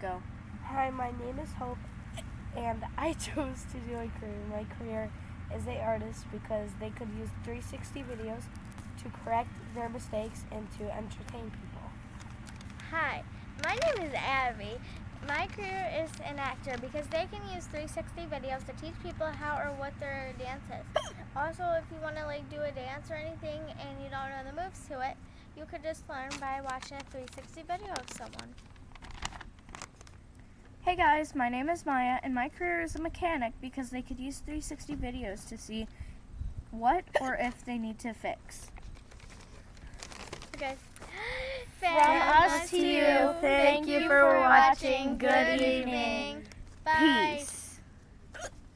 go. Hi, my name is Hope, and I chose to do a career. My career is an artist because they could use 360 videos to correct their mistakes and to entertain people. Hi, my name is Abby. My career is an actor because they can use 360 videos to teach people how or what their dance is. Also, if you want to do a dance or anything and you don't know the moves to it, you could just learn by watching a 360 video of someone. Hey guys, my name is Maya, and my career is a mechanic because they could use 360 videos to see what or if they need to fix. Okay. From us to you, thank you for watching. Good evening. Bye. Peace.